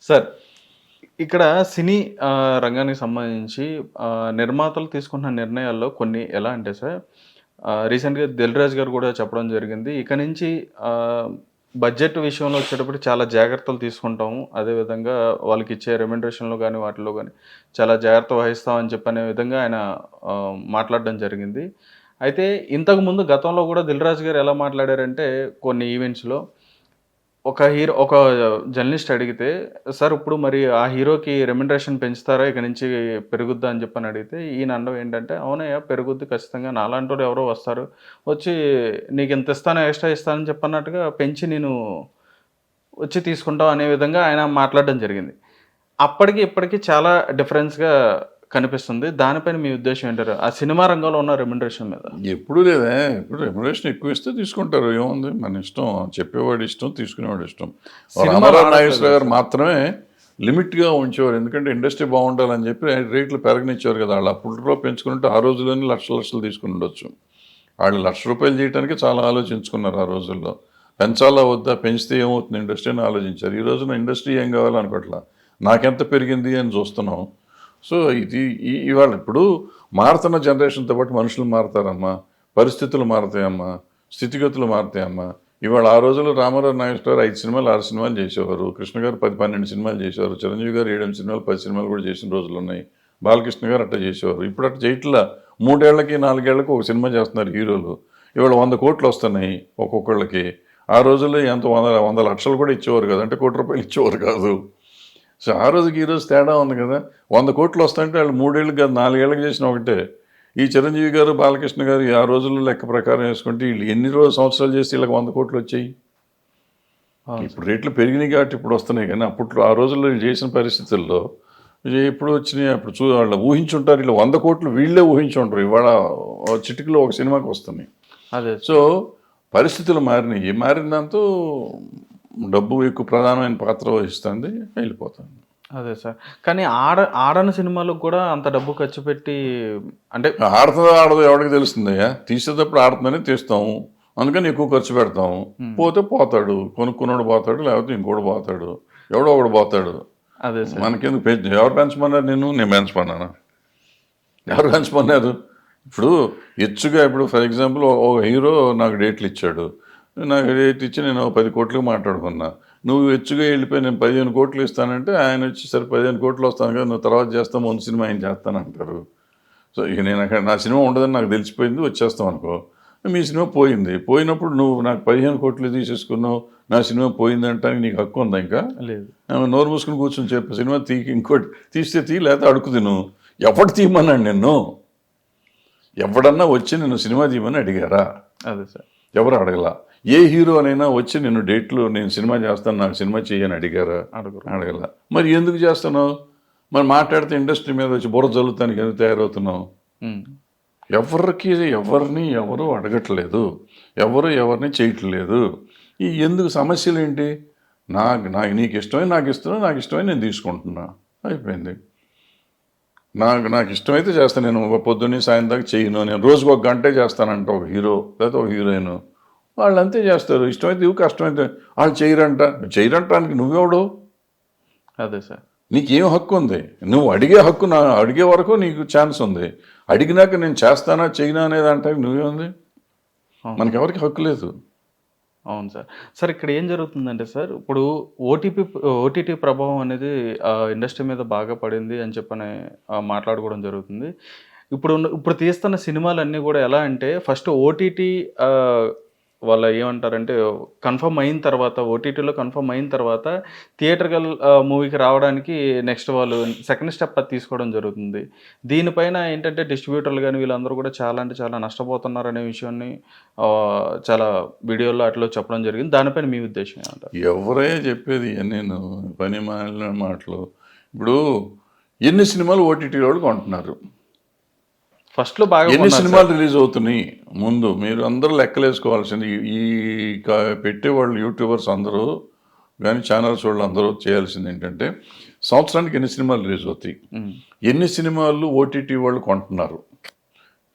Sir ఇక్కడ సినీ రంగానికి సంబంధించి నిర్మాతలు తీసుకుంటున్న నిర్ణయాల్లో కొన్ని ఎలా అంటే సార్ రీసెంట్‌గా 'దిల్ రాజు' గారు కూడా చెప్పడం జరిగింది. ఇక నుంచి బడ్జెట్ విషయంలో వచ్చేటప్పటికి చాలా జాగ్రత్తలు తీసుకుంటాము. అదేవిధంగా వాళ్ళకిచ్చే రెమ్యునరేషన్‌లో గాని, వాటిలో గాని చాలా జాగ్రత్త వహిస్తామని చెప్పనే విధంగా ఆయన మాట్లాడడం జరిగింది. అయితే ఇంతకుముందు గతంలో కూడా 'దిల్ రాజు' గారు ఎలా మాట్లాడారంటే కొన్ని ఈవెంట్స్‌లో ఒక జర్నలిస్ట్ అడిగితే, "సార్ ఇప్పుడు మరి ఆ హీరోకి రెమ్యునరేషన్ పెంచుతారా? ఇక నుంచి పెరుగుద్దా?" అని చెప్పని అడిగితే, ఈయన అనడం ఏంటంటే, "అవునయ్య పెరుగుద్ది ఖచ్చితంగా. నాలాంటోళ్ళు ఎవరో వస్తారు. వచ్చి నీకింత ఇస్తాను, ఎక్స్‌ట్రా ఇస్తానని" చెప్పన్నట్టుగా పెంచి నేను వచ్చి తీసుకుంటాం అనే విధంగా ఆయన మాట్లాడడం జరిగింది. అప్పటికి, ఇప్పటికి చాలా డిఫరెన్స్‌గా కనిపిస్తుంది. దానిపైన మీ ఉద్దేశ్యం ఏంటారు? ఆ సినిమా రంగంలో ఉన్న రెమ్యునరేషన్ మీద. ఎప్పుడూ లేదే. ఇప్పుడు రెమ్యునరేషన్ ఎక్కువ ఇస్తే తీసుకుంటారు. ఏముంది మన ఇష్టం. చెప్పేవాడి ఇష్టం, తీసుకునేవాడి ఇష్టం. సినిమాలో రామారావు ఆడట్లేదు నాగేశ్వరరావు గారు సార్. మాత్రమే లిమిట్‌గా ఉంచేవారు. ఎందుకంటే ఇండస్ట్రీ బాగుండాలని చెప్పి రేట్లు పెరగనిచ్చేవారు కదా! ఆళ్ళు అప్పట్లో పెంచుకుంటే ఆ రోజుల్లోనే లక్షలు లక్షలు తీసుకుని ఉండొచ్చు. వాళ్ళు ₹1,00,000 చేయడానికి చాలా ఆలోచించుకున్నారు ఆ రోజుల్లో. పెంచాలా వద్దా? పెంచితే ఏమవుతుంది ఇండస్ట్రీ అని ఆలోచించారు. ఈ రోజున ఇండస్ట్రీ ఏం కావాలనుకోవట్లా. నాకెంత పెరిగింది అని చూస్తున్నాం. సో ఇది ఇవాళ ఇప్పుడు మారుతున్న జనరేషన్‌తో పాటు మనుషులు మారతారమ్మా. పరిస్థితులు మారతాయమ్మా. స్థితిగతులు మారతాయమ్మా. ఇవాళ ఆ రోజుల్లో రామారావు నాగేశ్వరరావు గారు 5 సినిమాలు, 6 సినిమాలు చేసేవారు. కృష్ణ గారు 10, 12 సినిమాలు చేసేవారు. చిరంజీవి గారు 7, 8 సినిమాలు, 10 సినిమాలు కూడా చేసిన రోజులున్నాయి. బాలకృష్ణ గారు అట్టా చేసేవారు. ఇప్పుడు అట్ట చేయట్లా. 3 ఏళ్లకి, 4 ఏళ్లకి ఒక సినిమా చేస్తున్నారు హీరోలు. ఇవాళ 100 కోట్లు వస్తున్నాయి ఒక్కొక్కళ్ళకి. ఆ రోజుల్లో ఎంత 100 లక్షలు కూడా ఇచ్చేవారు కాదు. అంటే ₹1,00,00,000 ఇచ్చేవారు కాదు. సో ఆ రోజుకి ఈ రోజు తేడా ఉంది కదా! 100 కోట్లు వస్తాయంటే వాళ్ళు 3 ఏళ్ళకి కాదు 4 ఏళ్ళకి చేసిన ఒకటే. ఈ చిరంజీవి గారు, బాలకృష్ణ గారు ఆ రోజుల్లో లెక్క ప్రకారం వేసుకుంటే వీళ్ళు ఎన్ని సంవత్సరాలు చేసి వీళ్ళకి 100 కోట్లు వచ్చాయి. అవును సార్. ఇప్పుడు రేట్లు పెరిగినాయి కాబట్టి ఇప్పుడు వస్తున్నాయి కానీ అప్పట్లో ఆ రోజుల్లో వీళ్ళు చేసిన పరిస్థితుల్లో ఎప్పుడు వచ్చినాయి అప్పుడు వాళ్ళు ఊహించుంటారు. వీళ్ళు 100 కోట్లు వీళ్ళే ఊహించుంటారు. ఇవాళ చిటికలో ఒక సినిమాకి వస్తున్నాయి. అదే సో పరిస్థితులు మారినాయి. మారిన దాంతో డబ్బు ఎక్కువ ప్రధానమైన పాత్ర వహిస్తుంది. వెళ్ళిపోతుంది. అదే సార్. కానీ ఆడని సినిమాలకు కూడా అంత డబ్బు ఖర్చు పెట్టి అంటే ఆడుతుందో ఆడదో ఎవరికి తెలుస్తుందయ్యా. తీసేటప్పుడు ఆడుతుందని తీస్తాము. అందుకని ఎక్కువ ఖర్చు పెడతాము. పోతే పోతాడు. కొనుక్కున్నాడు పోతాడు, లేకపోతే ఇంకోటి పోతాడు. ఎవడో ఒకడు పోతాడు. అదే సార్. మనకెందుకు ఎవరు పెంచమన్నారు నేను పెంచమన్నానా? ఎవరు పెంచమన్నారు? ఇప్పుడు ఇప్పుడు ఫర్ ఎగ్జాంపుల్ ఒక హీరో నాకు డేట్లు ఇచ్చాడు. నాకు డేట్ ఇచ్చి నేను 10 కోట్లకి మాట్లాడుకున్నా. నువ్వు వెళ్ళిపోయి నేను 15 కోట్లు ఇస్తానంటే ఆయన వచ్చి సరే 15 కోట్లు వస్తాను కదా నువ్వు తర్వాత చేస్తావు ముందు సినిమా ఆయన చేస్తానంటారు. సో ఇక నేను అక్కడ నా సినిమా ఉండదని నాకు తెలిసిపోయింది వచ్చేస్తాం అనుకో. మీ సినిమా పోయింది. పోయినప్పుడు నువ్వు నాకు 15 కోట్లు తీసేసుకున్నావు నా సినిమా పోయింది అంటానికి నీకు హక్కు ఉందా ఇంకా? లేదు. నోరు మూసుకుని కూర్చొని చెప్పు సినిమా ఇంకోటి తీస్తే లేకపోతే అడుగు తిను. ఎవడు తీయమన్నాడు నిన్ను? ఎవడన్నా వచ్చి నిన్ను సినిమా తీయమని అడిగారా? అదే సార్. ఎవరు అడగలా. ఏ హీరోనైనా వచ్చి నిన్ను డేట్లు నేను సినిమా చేస్తాను నాకు సినిమా చేయని అడిగారా? అడగల. మరి ఎందుకు చేస్తున్నావు? మరి మాట్లాడితే ఇండస్ట్రీ మీద వచ్చి బుర్ర జల్లుతానికి ఎందుకు తయారవుతున్నావు? ఎవరిని ఎవరు అడగట్లేదు. ఎవరిని చేయట్లేదు. ఈ ఎందుకు సమస్యలు ఏంటి? నీకు ఇష్టమై నాకు ఇష్టమై నేను తీసుకుంటున్నా అయిపోయింది. నాకు ఇష్టమైతే చేస్తాను. నేను పొద్దున్నే సాయం దాకా చేయను. నేను రోజుకు 1 గంటే చేస్తానంట ఒక హీరో లేకపోతే ఒక హీరోయిన్. వాళ్ళు అంతే చేస్తారు. ఇష్టమైతే ఇవి కష్టమైతే వాళ్ళు చేయరంటానికి నువ్వెవడు? అదే సార్. నీకేం హక్కు ఉంది? నువ్వు అడిగే హక్కు అడిగే వరకు నీకు ఛాన్స్ ఉంది. అడిగినాక నేను చేస్తానా చేయనా అనేది అంటే నువ్వేముంది? మనకెవరికి హక్కు లేదు. అవును సార్. సార్ ఇక్కడ ఏం జరుగుతుందంటే సార్ ఇప్పుడు ఓటీటీ ప్రభావం అనేది ఇండస్ట్రీ మీద బాగా పడింది అని చెప్పని మాట్లాడుకోవడం జరుగుతుంది. ఇప్పుడు తీస్తున్న సినిమాలన్నీ కూడా ఎలా అంటే ఫస్ట్ ఓటీటీ వాళ్ళ ఏమంటారంటే కన్ఫర్మ్ అయిన తర్వాత ఓటీటీలో కన్ఫర్మ్ అయిన తర్వాత థియేటర్కల్ మూవీకి రావడానికి నెక్స్ట్ వాళ్ళు సెకండ్ స్టెప్ అది తీసుకోవడం జరుగుతుంది. దీనిపైన ఏంటంటే డిస్ట్రిబ్యూటర్లు కానీ వీళ్ళందరూ కూడా చాలా అంటే చాలా నష్టపోతున్నారు అనే విషయాన్ని చాలా వీడియోల్లో అట్లా చెప్పడం జరిగింది. దానిపైన మీ ఉద్దేశం ఏమంటారు? ఎవరే చెప్పేది నేను పని మాలిన మాటలు. ఇప్పుడు ఎన్ని సినిమాలు ఓటీటీ వాళ్ళు కొంటున్నారు? ఫస్ట్లో బాగా ఎన్ని సినిమాలు రిలీజ్ అవుతున్నాయి? ముందు మీరు అందరూ లెక్కలేసుకోవాల్సింది ఈ పెట్టేవాళ్ళు యూట్యూబర్స్ అందరూ కానీ ఛానల్స్ వాళ్ళు అందరూ చేయాల్సింది ఏంటంటే సంవత్సరానికి ఎన్ని సినిమాలు రిలీజ్ అవుతాయి, ఎన్ని సినిమాలు ఓటీటీ వాళ్ళు కొంటున్నారు.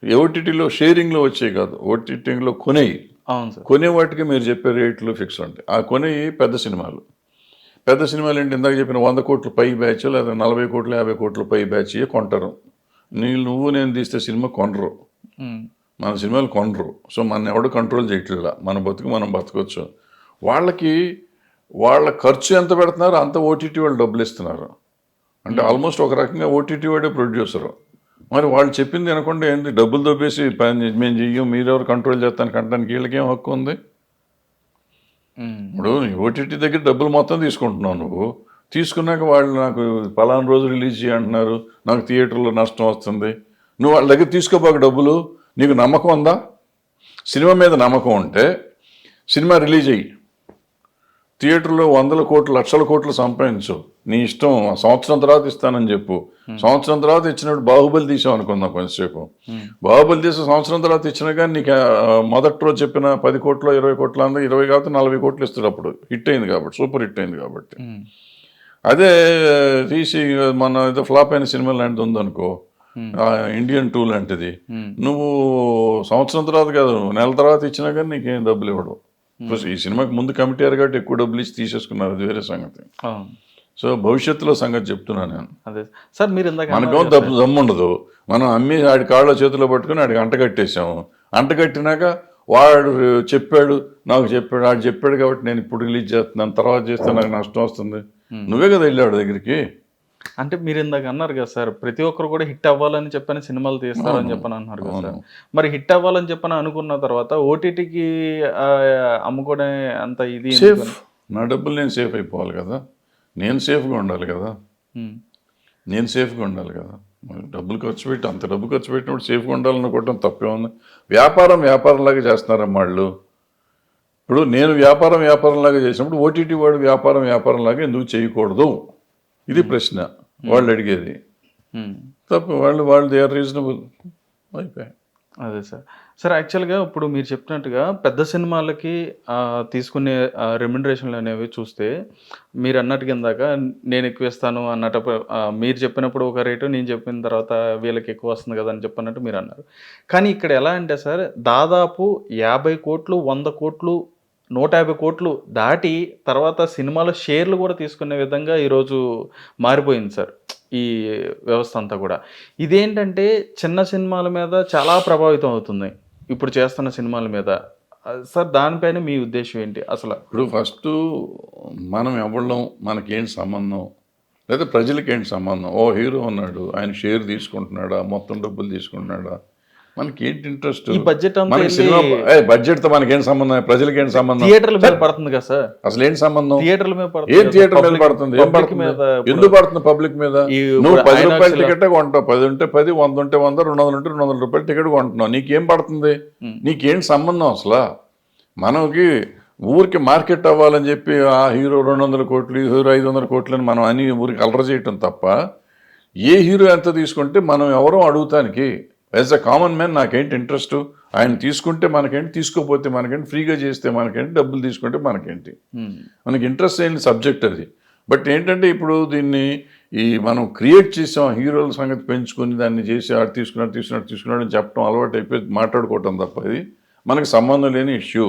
ఓటీటీలో షేరింగ్లో వచ్చాయి కాదు, ఓటీటీలో కొనేవి. అవును సార్. కొనే వాటికి మీరు చెప్పే రేట్లు ఫిక్స్ ఉంటాయి. ఆ కొనేవి పెద్ద సినిమాలు. పెద్ద సినిమాలు ఏంటి, ఇందాక చెప్పిన 100 కోట్ల పై బ్యాచ్ లేదా 40 కోట్లు 50 కోట్ల పై బ్యాచ్ కొంటారు. నువ్వు నేను తీస్తే సినిమా కొనరు, మన సినిమాలు కొనరు. సో మన ఎవడు కంట్రోల్ చేయట్లేదు, మన బతుకు మనం బతకొచ్చు. వాళ్ళ ఖర్చు ఎంత పెడుతున్నారు అంత ఓటీటీ వాళ్ళు డబ్బులు ఇస్తున్నారు. అంటే ఆల్మోస్ట్ ఒక రకంగా ఓటీటీ వాడే ప్రొడ్యూసరు. మరి వాళ్ళు చెప్పింది అనకుండా ఏంటి, డబ్బులు దొబ్బేసి మేము చెయ్యం, మీరెవరు కంట్రోల్ చేస్తాను అంటానికి వీళ్ళకేం హక్కు ఉంది? ఇప్పుడు ఓటీటీ దగ్గర డబ్బులు మొత్తం తీసుకుంటున్నావు నువ్వు. తీసుకున్నాక వాళ్ళు నాకు పలానా రోజు రిలీజ్ చేయంటున్నారు, నాకు థియేటర్లో నష్టం వస్తుంది. నువ్వు వాళ్ళ దగ్గర తీసుకోపోక డబ్బులు. నీకు నమ్మకం ఉందా? సినిమా మీద నమ్మకం ఉంటే సినిమా రిలీజ్ అయ్యి థియేటర్లో 100 కోట్లు 1,00,000 కోట్లు సంపాదించు, నీ ఇష్టం. సంవత్సరం తర్వాత ఇస్తానని చెప్పు. సంవత్సరం తర్వాత ఇచ్చినప్పుడు బాహుబలి తీసాం అనుకుందాం కొంచెంసేపు. బాహుబలి తీసి సంవత్సరం తర్వాత ఇచ్చినా కానీ నీకు మొదటి రోజు చెప్పిన 10 కోట్లు 20 కోట్లు అందరూ 20 కాబట్టి 40 కోట్లు ఇస్తాడు. అప్పుడు హిట్ అయింది కాబట్టి, సూపర్ హిట్ అయింది కాబట్టి. అదే తీసి మన ఏదో ఫ్లాప్ అయిన సినిమా లాంటిది ఉందనుకో, ఇండియన్ 2 లాంటిది, నువ్వు సంవత్సరం తర్వాత కాదు నెల తర్వాత ఇచ్చినా కానీ నీకేం డబ్బులు ఇవ్వడు. ఈ సినిమాకి ముందు కమిటీ అయ్యారు కాబట్టి ఎక్కువ డబ్బులు ఇచ్చి తీసేసుకున్నారు, అది వేరే సంగతి. సో భవిష్యత్తులో సంగతి చెప్తున్నాను నేను. అదే సార్, మీరు మనకేమో దమ్ము ఉండదు. మనం అమ్మి ఆడి కాళ్ళ చేతిలో పట్టుకుని ఆడికి అంటగట్టేసాము. అంటగట్టినాక వాడు చెప్పాడు, నాకు చెప్పాడు, ఆడు చెప్పాడు కాబట్టి నేను ఇప్పుడు రిలీజ్ చేస్తున్నాను, తర్వాత చేస్తే నాకు నష్టం వస్తుంది. నువ్వే కదా వెళ్ళాడు దగ్గరికి. అంటే మీరు ఇందాక అన్నారు కదా సార్, ప్రతి ఒక్కరు కూడా హిట్ అవ్వాలని చెప్పని సినిమాలు తీస్తారని చెప్పని అన్నారు కదా సార్. మరి హిట్ అవ్వాలని చెప్పని అనుకున్న తర్వాత ఓటీటీకి అమ్ముకోవడం అంత ఇది సేఫ్. నా డబ్బులు నేను సేఫ్ అయిపోవాలి కదా, నేను సేఫ్గా ఉండాలి కదా, నేను సేఫ్గా ఉండాలి కదా. డబ్బులు ఖర్చు పెట్టి అంత డబ్బు ఖర్చు పెట్టినప్పుడు సేఫ్గా ఉండాలనుకోవటం తప్పే ఉంది. వ్యాపారంలాగా చేస్తున్నారమ్మా వాళ్ళు. ఇప్పుడు నేను వ్యాపారంలాగా చేసినప్పుడు ఓటీటీ వాడు వ్యాపారంలాగా ఎందుకు చేయకూడదు? ఇది ప్రశ్న వాళ్ళు అడిగేది. తప్ప వాళ్ళు దే ఆర్ రీజనబుల్ అయిపోయాయి. అదే సార్ యాక్చువల్గా ఇప్పుడు మీరు చెప్పినట్టుగా పెద్ద సినిమాలకి తీసుకునే రెమ్యునరేషన్లు అనేవి చూస్తే మీరు అన్నట్టుగా ఇందాక నేను ఎక్కువ ఇస్తాను అన్నట్టు, మీరు చెప్పినప్పుడు ఒక రేటు, నేను చెప్పిన తర్వాత వీళ్ళకి ఎక్కువ వస్తుంది కదా అని చెప్పినట్టు మీరు అన్నారు. కానీ ఇక్కడ ఎలా అంటే సార్, దాదాపు 50 కోట్లు 100 కోట్లు 150 కోట్లు దాటి తర్వాత సినిమాల షేర్లు కూడా తీసుకునే విధంగా ఈరోజు మారిపోయింది సార్ ఈ వ్యవస్థ అంతా కూడా. ఇదేంటంటే చిన్న సినిమాల మీద చాలా ప్రభావితం అవుతుంది ఇప్పుడు చేస్తున్న సినిమాల మీద. సార్ దానిపైన మీ ఉద్దేశం ఏంటి అసలు? ఇప్పుడు ఫస్ట్ మనం ఎవళ్ళం, మనకేంటి సంబంధం, లేదా ప్రజలకేంటి సంబంధం? ఓ హీరో ఉన్నాడు, ఆయన షేర్ తీసుకుంటున్నాడా, మొత్తం డబ్బులు తీసుకుంటున్నాడా, మనకేంటి ఇంట్రెస్ట్? ఈ బడ్జెట్ బడ్జెట్ తో మనకేం సంబంధం, ప్రజలకేంటి సంబంధం? థియేటర్ల మీద పడుతుంది కదా సార్, అసలు ఏంటి సంబంధం? థియేటర్ల మీద ఏం థియేటర్ మీద పడుతుంది? ఏం పడుతుంది? ఎందుకు పడుతుంది పబ్లిక్ మీద? నువ్వు 10 రూపాయల టికెట్ కొంటావు, 10 ఉంటే 10, 100 ఉంటే 100, 200 ఉంటే 200 రూపాయల టికెట్ కొంటున్నావు. నీకేం పడుతుంది? నీకేంటి సంబంధం అసలు? మనకి ఊరికి మార్కెట్ అవ్వాలని చెప్పి ఆ హీరో 200 కోట్లు, ఈ హీరో 500 కోట్లు అని మనం అని ఊరికి అలర చేయటం తప్ప, ఏ హీరో ఎంత తీసుకుంటే మనం ఎవరో అడుగుతానికి యాజ్ అ కామన్ మ్యాన్ నాకేంటి ఇంట్రెస్ట్? ఆయన తీసుకుంటే మనకేంటి, తీసుకోపోతే మనకేంటి, ఫ్రీగా చేస్తే మనకేంటి, డబ్బులు తీసుకుంటే మనకేంటి? మనకి ఇంట్రెస్ట్ అయిన సబ్జెక్ట్ అది. బట్ ఏంటంటే ఇప్పుడు దీన్ని మనం క్రియేట్ చేసాం, హీరోల సంగతి పెంచుకొని దాన్ని చేసి ఆడు తీసుకున్నాడు అని చెప్పడం అలవాటు అయిపోయి మాట్లాడుకోవటం తప్ప ఇది మనకి సంబంధం లేని ఇష్యూ.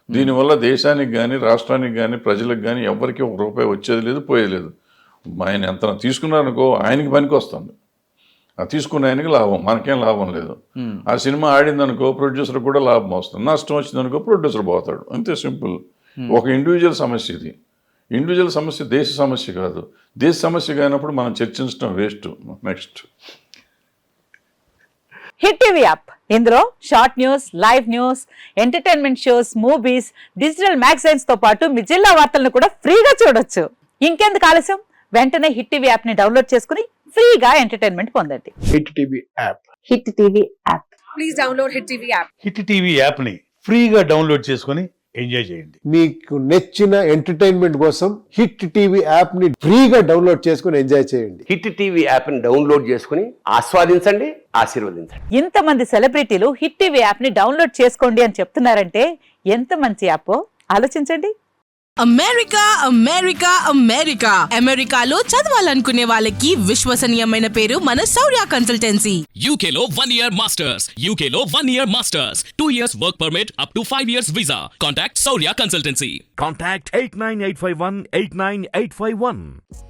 దీనివల్ల దేశానికి కానీ, రాష్ట్రానికి కానీ, ప్రజలకు కానీ ఎవరికి ₹1 వచ్చేది లేదు, పోయేది లేదు. ఆయన ఎంత తీసుకున్నారనుకో ఆయనకి పనికి వస్తుంది, ఆ తీసుకున్న ఆయనకి లాభం, మనకేం లాభం లేదు. ఆ సినిమా ఆడిందనుకో ప్రొడ్యూసర్ కూడా లాభం వస్తుంది, నష్టం వచ్చిందనుకో ప్రొడ్యూసర్ పోతాడు, అంతే సింపుల్. ఒక ఇండివిజువల్ సమస్య ఇది. ఇండివిజువల్ సమస్య దేశ సమస్య కాదు. దేశ సమస్య కానప్పుడు మనం చర్చించడం waste. Next hit TV app, ఇందులో short news, live news, entertainment shows, movies, digital magazines తో పాటు మీ జిల్లా వార్తలను కూడా ఫ్రీగా చూడొచ్చు. ఇంకెందుకు ఆలస్యం, వెంటనే హిట్ టీవీ యాప్ ని డౌన్లోడ్ చేసుకుని ఫ్రీగా ఎంటర్టైన్మెంట్ పొందండి. Hit TV app. Hit TV app. Please download hit TV app. Hit TV app ని ఫ్రీగా డౌన్లోడ్ చేసుకొని ఎంజాయ్ చేయండి. మీకు నచ్చిన ఎంటర్టైన్మెంట్ కోసం హిట్ టీవీ యాప్ ని ఫ్రీగా డౌన్లోడ్ చేసుకుని ఎంజాయ్ చేయండి. హిట్ టీవీ యాప్ ని డౌన్లోడ్ చేసుకుని ఆస్వాదించండి, ఆశీర్వదించండి. ఇంతమంది సెలబ్రిటీలు హిట్ టీవీ యాప్ ని డౌన్లోడ్ చేసుకోండి అని చెప్తున్నారంటే ఎంత మంచి యాప్ ఆలోచించండి. అమెరికా అమెరికా అమెరికా అమెరికాలో చదవాలనుకునే వాళ్ళకి విశ్వసనీయమైన పేరు మన శౌర్య కన్సల్టెన్సీ. UK లో 1 year masters. UK లో 1 year masters. 2 years work permit up to 5 years visa. Contact Saurya Consultancy. Contact 89851 89851.